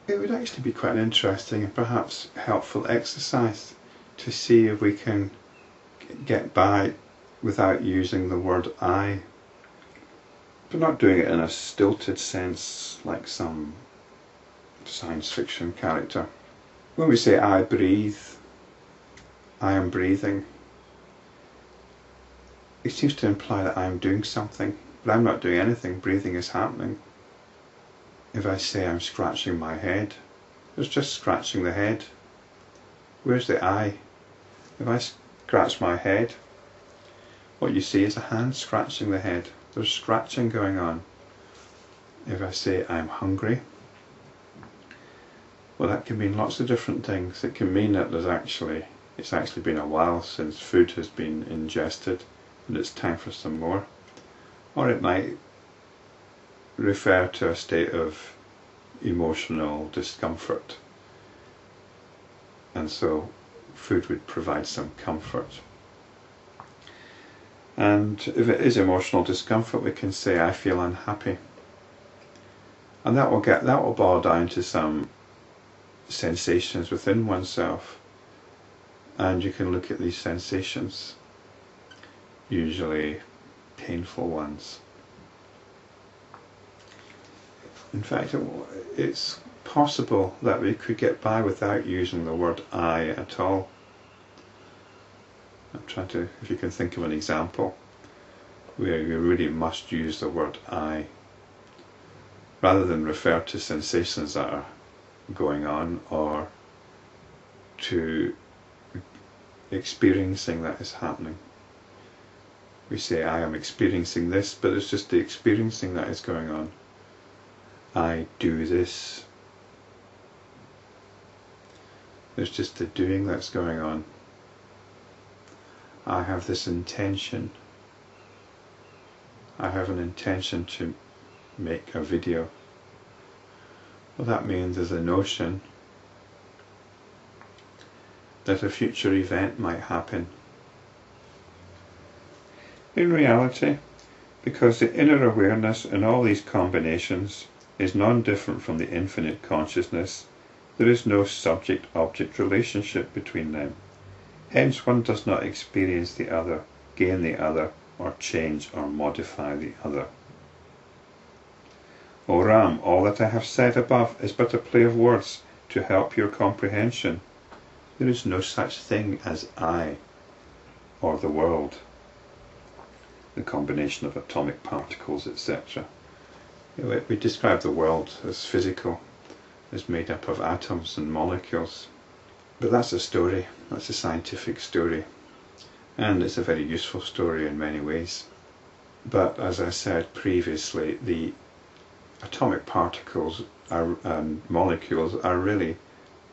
it would actually be quite an interesting and perhaps helpful exercise to see if we can get by without using the word I. But not doing it in a stilted sense like some science fiction character. When we say I breathe, I am breathing, it seems to imply that I am doing something, but I'm not doing anything. Breathing is happening. If I say I'm scratching my head, there's just scratching the head. Where's the I? If I scratch my head, what you see is a hand scratching the head. There's scratching going on. If I say I'm hungry, well, that can mean lots of different things. It can mean that it's actually been a while since food has been ingested and it's time for some more. Or it might refer to a state of emotional discomfort, and so food would provide some comfort. And if it is emotional discomfort, we can say I feel unhappy, and that will boil down to some sensations within oneself, and you can look at these sensations, usually painful ones. In fact, it's possible that we could get by without using the word I at all. I'm trying to, if you can think of an example where you really must use the word I, rather than refer to sensations that are going on or to experiencing that is happening. We say I am experiencing this, but it's just the experiencing that is going on. I do this. There's just the doing that's going on. I have this intention. I have an intention to make a video. Well, that means there's a notion that a future event might happen. In reality, because the inner awareness in all these combinations is non-different from the infinite consciousness, there is no subject-object relationship between them. Hence one does not experience the other, gain the other, or change or modify the other. O Ram, all that I have said above is but a play of words to help your comprehension. There is no such thing as I, or the world, the combination of atomic particles, etc. We describe the world as physical, as made up of atoms and molecules. But that's a story, that's a scientific story, and it's a very useful story in many ways. But as I said previously, the atomic particles and molecules are really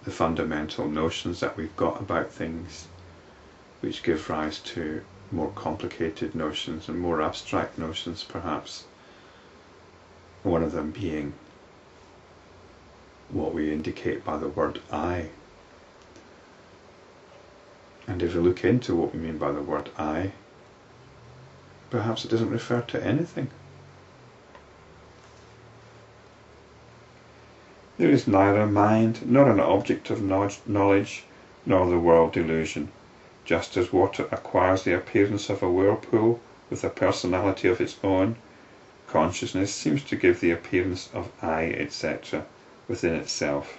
the fundamental notions that we've got about things, which give rise to more complicated notions and more abstract notions perhaps. One of them being what we indicate by the word I. And if we look into what we mean by the word I, perhaps it doesn't refer to anything. There is neither mind nor an object of knowledge nor the world delusion. Just as water acquires the appearance of a whirlpool with a personality of its own, consciousness seems to give the appearance of I, etc. within itself.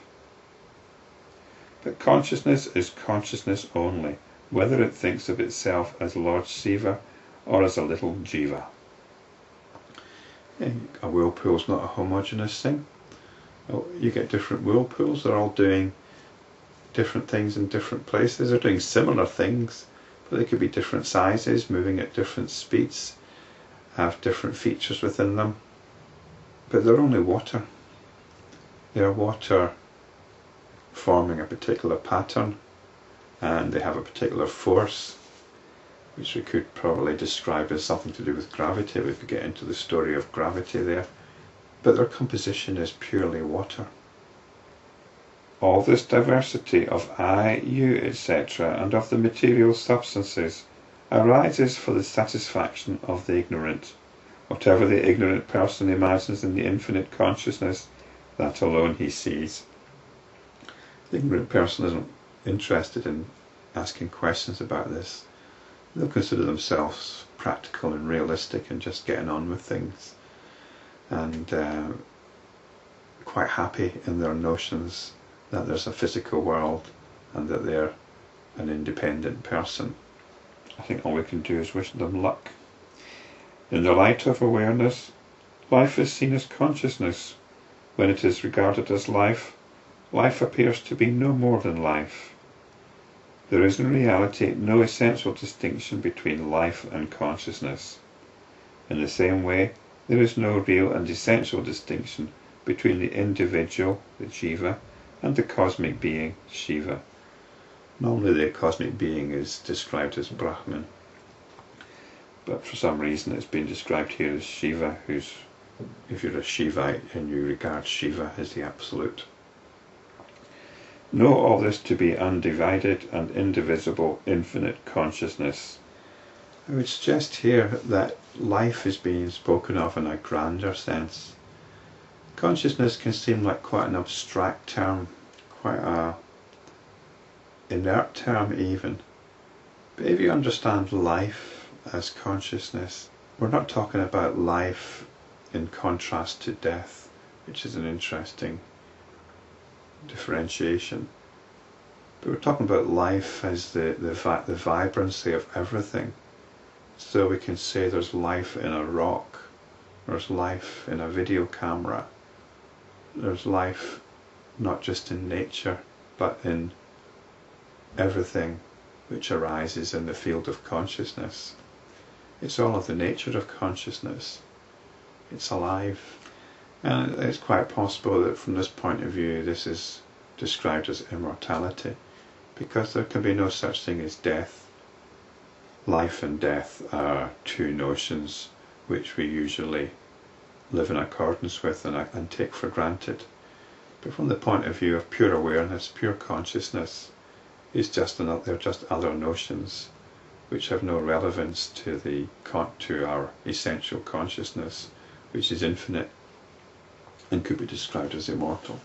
But consciousness is consciousness only, whether it thinks of itself as Lord Shiva or as a little jiva. A whirlpool is not a homogeneous thing. You get different whirlpools, they're all doing different things in different places. They're doing similar things, but they could be different sizes, moving at different speeds, have different features within them. But they're only water. They're water forming a particular pattern, and they have a particular force, which we could probably describe as something to do with gravity. We could get into the story of gravity there. But their composition is purely water. All this diversity of I, you, etc., and of the material substances arises for the satisfaction of the ignorant. Whatever the ignorant person imagines in the infinite consciousness, that alone he sees. the ignorant person isn't interested in asking questions about this. They'll consider themselves practical and realistic and just getting on with things, and quite happy in their notions that there's a physical world and that they're an independent person. I think all we can do is wish them luck. In the light of awareness, life is seen as consciousness. When it is regarded as life, life appears to be no more than life. There is in reality no essential distinction between life and consciousness. In the same way, there is no real and essential distinction between the individual, the jiva, and the cosmic being, Shiva. Normally the cosmic being is described as Brahman, but for some reason it's been described here as Shiva, who's, if you're a Shivite and you regard Shiva as the absolute. Know all this to be undivided and indivisible infinite consciousness. I would suggest here that life is being spoken of in a grander sense. Consciousness can seem like quite an abstract term, quite a inert term even. But if you understand life as consciousness, we're not talking about life in contrast to death, which is an interesting differentiation. But we're talking about life as the vibrancy of everything. So we can say there's life in a rock, there's life in a video camera, there's life not just in nature but in everything which arises in the field of consciousness. It's all of the nature of consciousness. It's alive. And it's quite possible that from this point of view this is described as immortality, because there can be no such thing as death. Life and death are two notions which we usually live in accordance with and take for granted. But from the point of view of pure awareness, pure consciousness, they're just other notions which have no relevance to our essential consciousness, which is infinite and could be described as immortal.